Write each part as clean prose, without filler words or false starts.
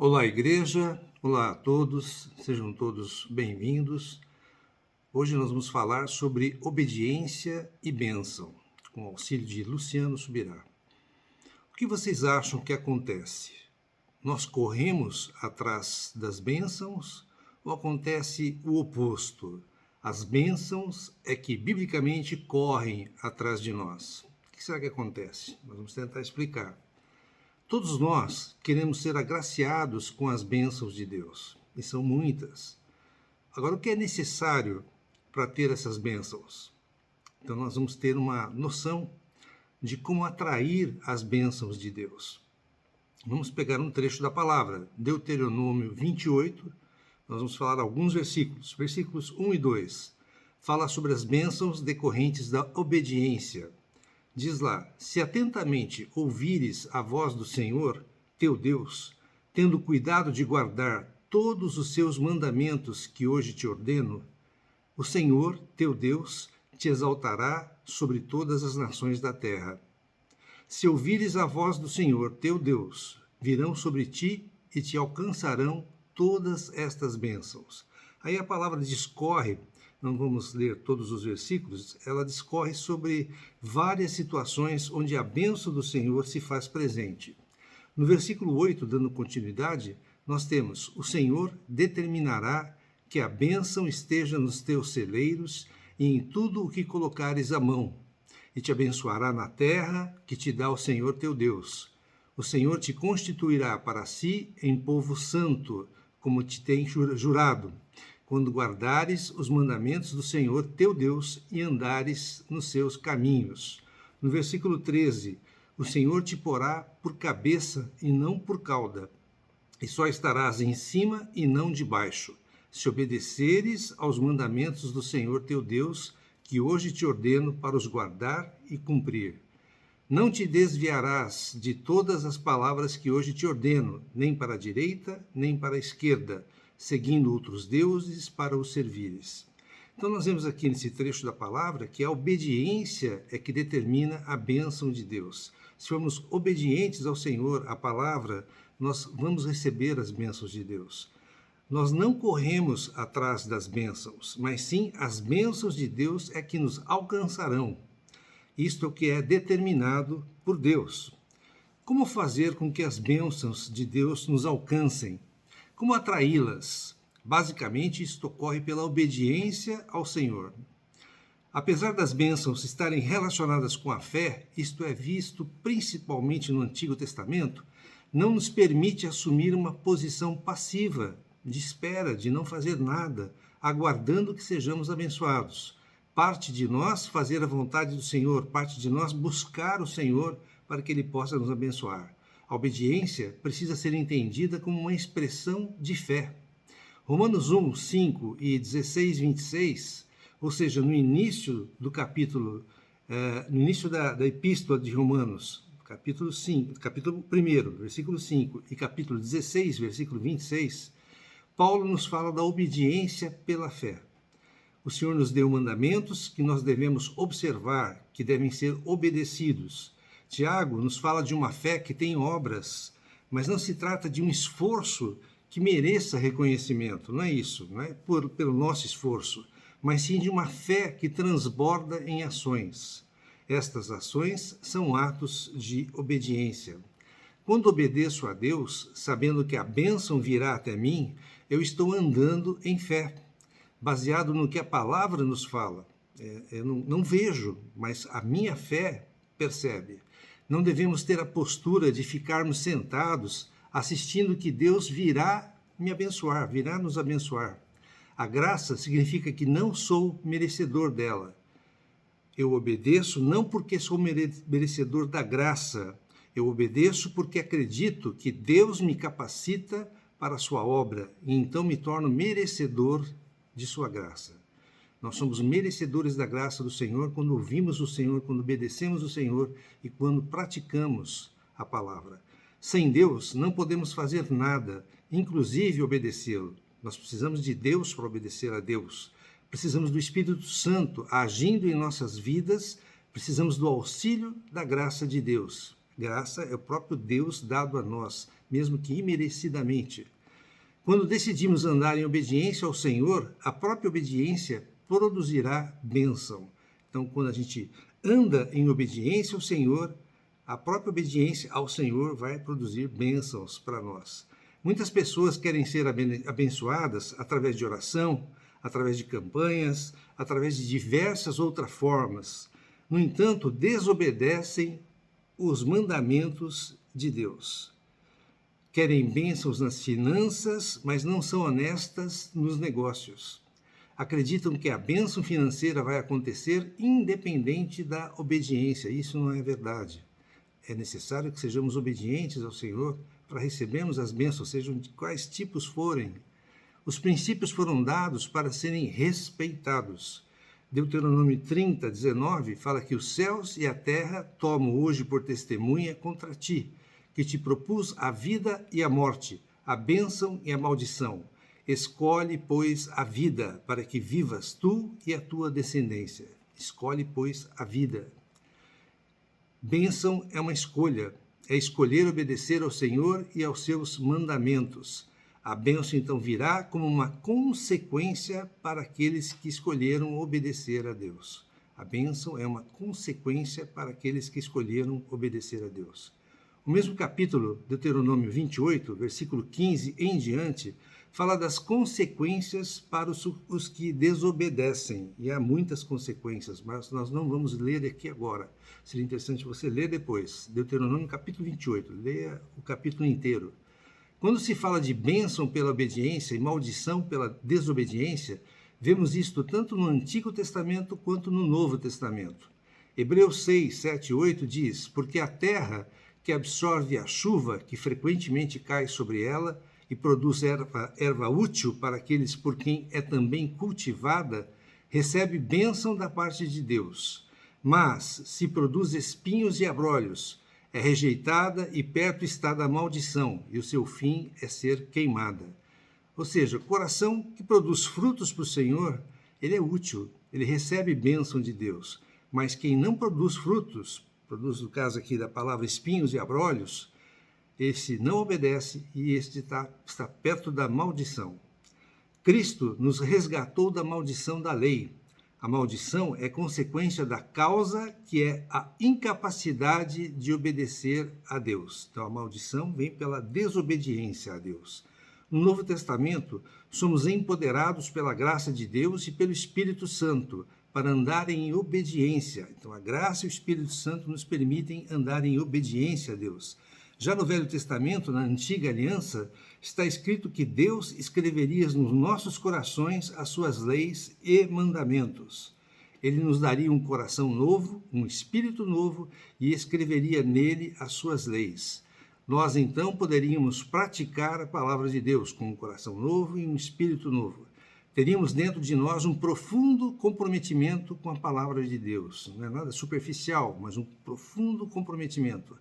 Olá, igreja. Olá a todos. Sejam todos bem-vindos. Hoje nós vamos falar sobre obediência e bênção, com o auxílio de Luciano Subirá. O que vocês acham que acontece? Nós corremos atrás das bênçãos ou acontece o oposto? As bênçãos é que biblicamente correm atrás de nós. O que será que acontece? Nós vamos tentar explicar. Todos nós queremos ser agraciados com as bênçãos de Deus, e são muitas. Agora, o que é necessário para ter essas bênçãos? Então, nós vamos ter uma noção de como atrair as bênçãos de Deus. Vamos pegar um trecho da palavra, Deuteronômio 28, nós vamos falar alguns versículos. Versículos 1 e 2, fala sobre as bênçãos decorrentes da obediência. Diz lá: se atentamente ouvires a voz do Senhor, teu Deus, tendo cuidado de guardar todos os seus mandamentos que hoje te ordeno, o Senhor, teu Deus, te exaltará sobre todas as nações da terra. Se ouvires a voz do Senhor, teu Deus, virão sobre ti e te alcançarão todas estas bênçãos. Aí a palavra discorre. Não vamos ler todos os versículos, ela discorre sobre várias situações onde a bênção do Senhor se faz presente. No versículo 8, dando continuidade, nós temos: o Senhor determinará que a bênção esteja nos teus celeiros e em tudo o que colocares a mão, e te abençoará na terra que te dá o Senhor teu Deus. O Senhor te constituirá para si em povo santo, como te tem jurado, quando guardares os mandamentos do Senhor teu Deus e andares nos seus caminhos. No versículo 13, o Senhor te porá por cabeça e não por cauda, e só estarás em cima e não debaixo, se obedeceres aos mandamentos do Senhor teu Deus, que hoje te ordeno para os guardar e cumprir. Não te desviarás de todas as palavras que hoje te ordeno, nem para a direita, nem para a esquerda, seguindo outros deuses para os servires. Então nós vemos aqui nesse trecho da palavra que a obediência é que determina a bênção de Deus. Se formos obedientes ao Senhor, à palavra, nós vamos receber as bênçãos de Deus. Nós não corremos atrás das bênçãos, mas sim as bênçãos de Deus é que nos alcançarão. Isto é o que é determinado por Deus. Como fazer com que as bênçãos de Deus nos alcancem? Como atraí-las? Basicamente, isto ocorre pela obediência ao Senhor. Apesar das bênçãos estarem relacionadas com a fé, isto é visto principalmente no Antigo Testamento, não nos permite assumir uma posição passiva, de espera, de não fazer nada, aguardando que sejamos abençoados. Parte de nós fazer a vontade do Senhor, parte de nós buscar o Senhor para que Ele possa nos abençoar. A obediência precisa ser entendida como uma expressão de fé. Romanos 1, 5 e 16, 26, ou seja, no início do capítulo, no início da epístola de Romanos, capítulo 1, versículo 5 e capítulo 16, versículo 26, Paulo nos fala da obediência pela fé. O Senhor nos deu mandamentos que nós devemos observar, que devem ser obedecidos. Tiago nos fala de uma fé que tem obras, mas não se trata de um esforço que mereça reconhecimento, não é isso, não é pelo nosso esforço, mas sim de uma fé que transborda em ações. Estas ações são atos de obediência. Quando obedeço a Deus, sabendo que a bênção virá até mim, eu estou andando em fé, baseado no que a palavra nos fala. Eu não vejo, mas a minha fé percebe. Não devemos ter a postura de ficarmos sentados assistindo que Deus virá me abençoar, virá nos abençoar. A graça significa que não sou merecedor dela. Eu obedeço não porque sou merecedor da graça. Eu obedeço porque acredito que Deus me capacita para a sua obra e então me torno merecedor de sua graça. Nós somos merecedores da graça do Senhor quando ouvimos o Senhor, quando obedecemos o Senhor e quando praticamos a palavra. Sem Deus, não podemos fazer nada, inclusive obedecê-lo. Nós precisamos de Deus para obedecer a Deus. Precisamos do Espírito Santo agindo em nossas vidas. Precisamos do auxílio da graça de Deus. Graça é o próprio Deus dado a nós. mesmo que imerecidamente. Quando decidimos andar em obediência ao Senhor, a própria obediência produzirá bênção. Então, quando a gente anda em obediência ao Senhor, a própria obediência ao Senhor vai produzir bênçãos para nós. Muitas pessoas querem ser abençoadas através de oração, através de campanhas, através de diversas outras formas. No entanto, desobedecem os mandamentos de Deus. Querem bênçãos nas finanças, mas não são honestas nos negócios. Acreditam que a bênção financeira vai acontecer independente da obediência. Isso não é verdade. É necessário que sejamos obedientes ao Senhor para recebermos as bênçãos, sejam de quais tipos forem. Os princípios foram dados para serem respeitados. Deuteronômio 30, 19 fala que os céus e a terra tomam hoje por testemunha contra ti, que te propus a vida e a morte, a bênção e a maldição. Escolhe, pois, a vida, para que vivas tu e a tua descendência. Escolhe, pois, a vida. Bênção é uma escolha, é escolher obedecer ao Senhor e aos seus mandamentos. A bênção, então, virá como uma consequência para aqueles que escolheram obedecer a Deus. A bênção é uma consequência para aqueles que escolheram obedecer a Deus. O mesmo capítulo, Deuteronômio 28, versículo 15 em diante, fala das consequências para os que desobedecem. E há muitas consequências, mas nós não vamos ler aqui agora. Seria interessante você ler depois. Deuteronômio capítulo 28, leia o capítulo inteiro. Quando se fala de bênção pela obediência e maldição pela desobediência, vemos isto tanto no Antigo Testamento quanto no Novo Testamento. Hebreus 6, 7 e 8 diz: porque a terra que absorve a chuva que frequentemente cai sobre ela e produz erva útil para aqueles por quem é também cultivada, recebe bênção da parte de Deus. Mas, se produz espinhos e abrolhos, é rejeitada e perto está da maldição, e o seu fim é ser queimada. Ou seja, o coração que produz frutos para o Senhor, ele é útil, ele recebe bênção de Deus. Mas quem não produz frutos, produz no caso aqui da palavra espinhos e abrolhos, esse não obedece e este está perto da maldição. Cristo nos resgatou da maldição da lei. A maldição é consequência da causa, que é a incapacidade de obedecer a Deus. Então, a maldição vem pela desobediência a Deus. No Novo Testamento, somos empoderados pela graça de Deus e pelo Espírito Santo para andar em obediência. Então, a graça e o Espírito Santo nos permitem andar em obediência a Deus. Já no Velho Testamento, na Antiga Aliança, está escrito que Deus escreveria nos nossos corações as suas leis e mandamentos. Ele nos daria um coração novo, um espírito novo, e escreveria nele as suas leis. Nós, então, poderíamos praticar a palavra de Deus com um coração novo e um espírito novo. Teríamos dentro de nós um profundo comprometimento com a palavra de Deus. Não é nada superficial, mas um profundo comprometimento.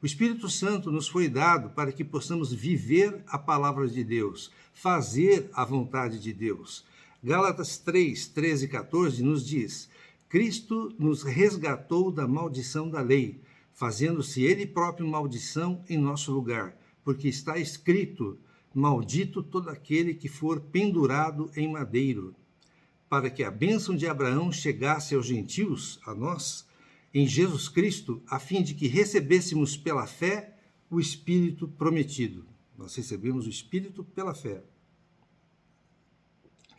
O Espírito Santo nos foi dado para que possamos viver a palavra de Deus, fazer a vontade de Deus. Gálatas 3, 13 e 14 nos diz: Cristo nos resgatou da maldição da lei, fazendo-se Ele próprio maldição em nosso lugar, porque está escrito: maldito todo aquele que for pendurado em madeiro, para que a bênção de Abraão chegasse aos gentios, a nós, em Jesus Cristo, a fim de que recebêssemos pela fé o Espírito prometido. Nós recebemos o Espírito pela fé.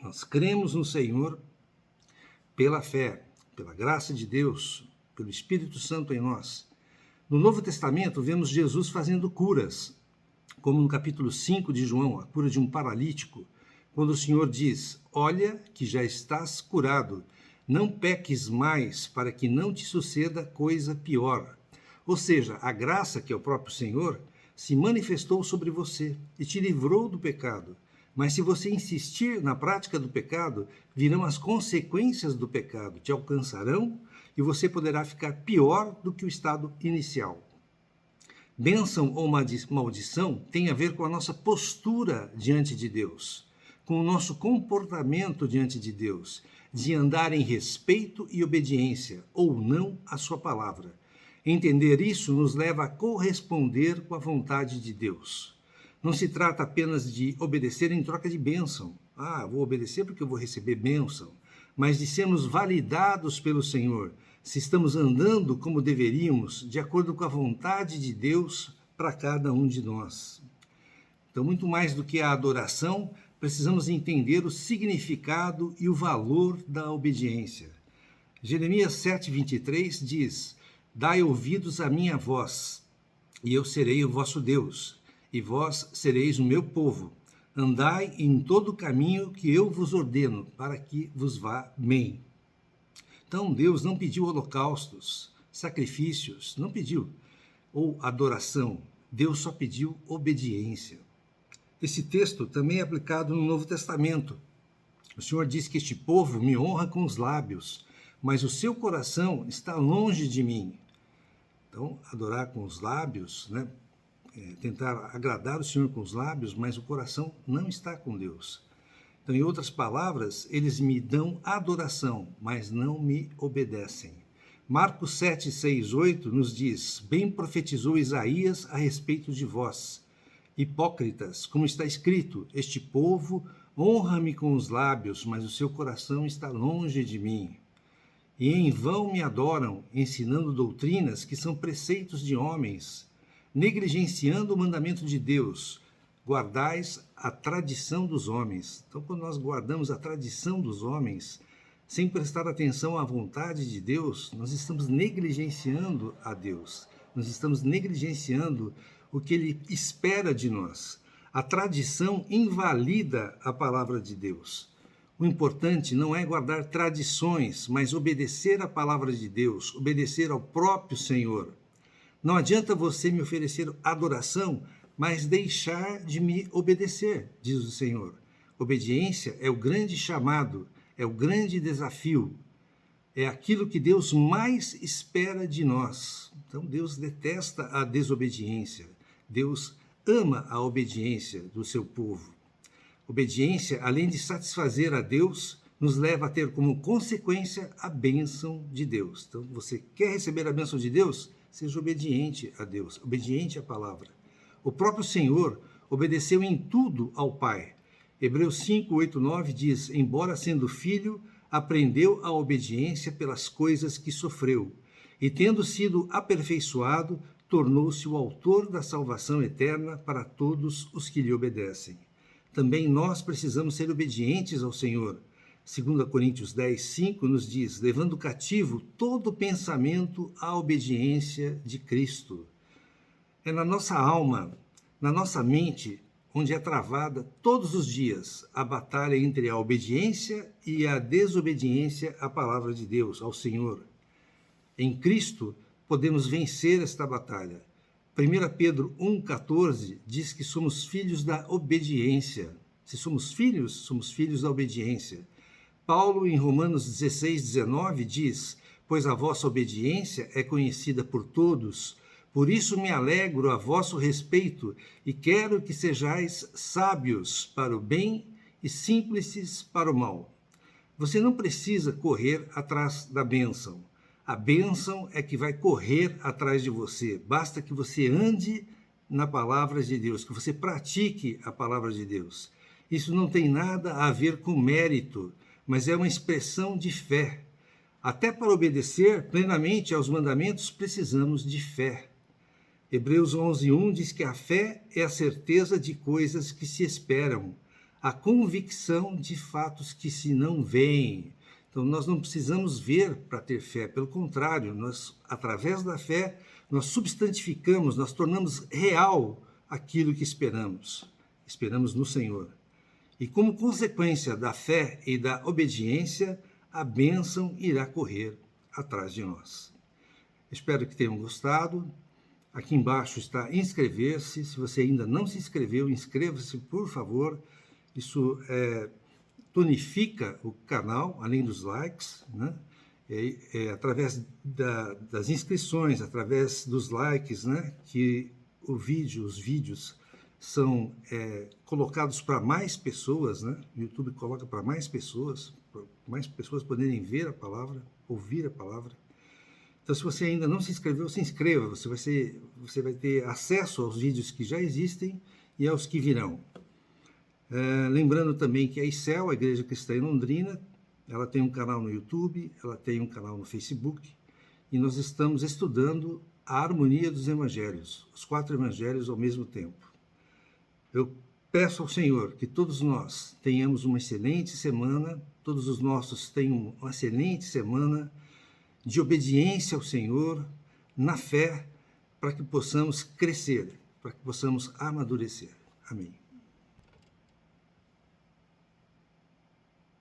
Nós cremos no Senhor pela fé, pela graça de Deus, pelo Espírito Santo em nós. No Novo Testamento, vemos Jesus fazendo curas, como no capítulo 5 de João, a cura de um paralítico, quando o Senhor diz: olha que já estás curado, não peques mais, para que não te suceda coisa pior. Ou seja, a graça, que é o próprio Senhor, se manifestou sobre você e te livrou do pecado. Mas se você insistir na prática do pecado, virão as consequências do pecado, te alcançarão e você poderá ficar pior do que o estado inicial. Bênção ou maldição tem a ver com a nossa postura diante de Deus, com o nosso comportamento diante de Deus, de andar em respeito e obediência, ou não à sua palavra. Entender isso nos leva a corresponder com a vontade de Deus. Não se trata apenas de obedecer em troca de bênção. Ah, vou obedecer porque eu vou receber bênção. Mas de sermos validados pelo Senhor, se estamos andando como deveríamos, de acordo com a vontade de Deus para cada um de nós. Então, muito mais do que a adoração, precisamos entender o significado e o valor da obediência. Jeremias 7:23 diz: Dai ouvidos à minha voz, e eu serei o vosso Deus, e vós sereis o meu povo. Andai em todo o caminho que eu vos ordeno, para que vos vá bem. Então, Deus não pediu holocaustos, sacrifícios, não pediu, ou adoração. Deus só pediu obediência. Esse texto também é aplicado no Novo Testamento. O Senhor diz que este povo me honra com os lábios, mas o seu coração está longe de mim. Então, adorar com os lábios, né? Tentar agradar o Senhor com os lábios, mas o coração não está com Deus. Então, em outras palavras, eles me dão adoração, mas não me obedecem. Marcos 7, 6, 8 nos diz: Bem profetizou Isaías a respeito de vós, hipócritas, como está escrito: Este povo honra-me com os lábios, mas o seu coração está longe de mim. E em vão me adoram, ensinando doutrinas que são preceitos de homens, negligenciando o mandamento de Deus. Guardais a tradição dos homens. Então, quando nós guardamos a tradição dos homens, sem prestar atenção à vontade de Deus, nós estamos negligenciando a Deus. Nós estamos negligenciando o que Ele espera de nós. A tradição invalida a palavra de Deus. O importante não é guardar tradições, mas obedecer à palavra de Deus, obedecer ao próprio Senhor. Não adianta você me oferecer adoração, mas deixar de me obedecer, diz o Senhor. Obediência é o grande chamado, é o grande desafio, é aquilo que Deus mais espera de nós. Então, Deus detesta a desobediência. Deus ama a obediência do seu povo. Obediência, além de satisfazer a Deus, nos leva a ter como consequência a bênção de Deus. Então, você quer receber a bênção de Deus? Seja obediente a Deus, obediente à palavra. O próprio Senhor obedeceu em tudo ao Pai. Hebreus 5, 8, 9 diz: Embora sendo filho, aprendeu a obediência pelas coisas que sofreu, e tendo sido aperfeiçoado, tornou-se o autor da salvação eterna para todos os que lhe obedecem. Também nós precisamos ser obedientes ao Senhor. 2 Coríntios 10, 5 nos diz: levando cativo todo pensamento à obediência de Cristo. É na nossa alma, na nossa mente, onde é travada todos os dias a batalha entre a obediência e a desobediência à palavra de Deus, ao Senhor. Em Cristo podemos vencer esta batalha. 1 Pedro 1,14 diz que somos filhos da obediência. Se somos filhos da obediência. Paulo, em Romanos 16, 19, diz: Pois a vossa obediência é conhecida por todos, por isso me alegro a vosso respeito e quero que sejais sábios para o bem e simples para o mal. Você não precisa correr atrás da bênção. A bênção é que vai correr atrás de você. Basta que você ande na palavra de Deus, que você pratique a palavra de Deus. Isso não tem nada a ver com mérito, mas é uma expressão de fé. Até para obedecer plenamente aos mandamentos, precisamos de fé. Hebreus 11:1 diz que a fé é a certeza de coisas que se esperam, a convicção de fatos que se não veem. Então, nós não precisamos ver para ter fé, pelo contrário, nós, através da fé, nós substantificamos, nós tornamos real aquilo que esperamos. Esperamos no Senhor. E como consequência da fé e da obediência, a bênção irá correr atrás de nós. Espero que tenham gostado. Aqui embaixo está inscrever-se. Se você ainda não se inscreveu, inscreva-se, por favor. Isso tonifica o canal, além dos likes, né? Através das inscrições, através dos likes, né? Que os vídeos são colocados para mais pessoas, né? O YouTube coloca para mais pessoas poderem ver a palavra, ouvir a palavra. Então, se você ainda não se inscreveu, se inscreva. Você vai ter acesso aos vídeos que já existem e aos que virão. Lembrando também que a ICEL, a Igreja Cristã em Londrina, ela tem um canal no YouTube, ela tem um canal no Facebook, e nós estamos estudando a harmonia dos evangelhos, os 4 evangelhos ao mesmo tempo. Eu peço ao Senhor que todos nós tenhamos uma excelente semana, todos os nossos tenham uma excelente semana de obediência ao Senhor, na fé, para que possamos crescer, para que possamos amadurecer. Amém.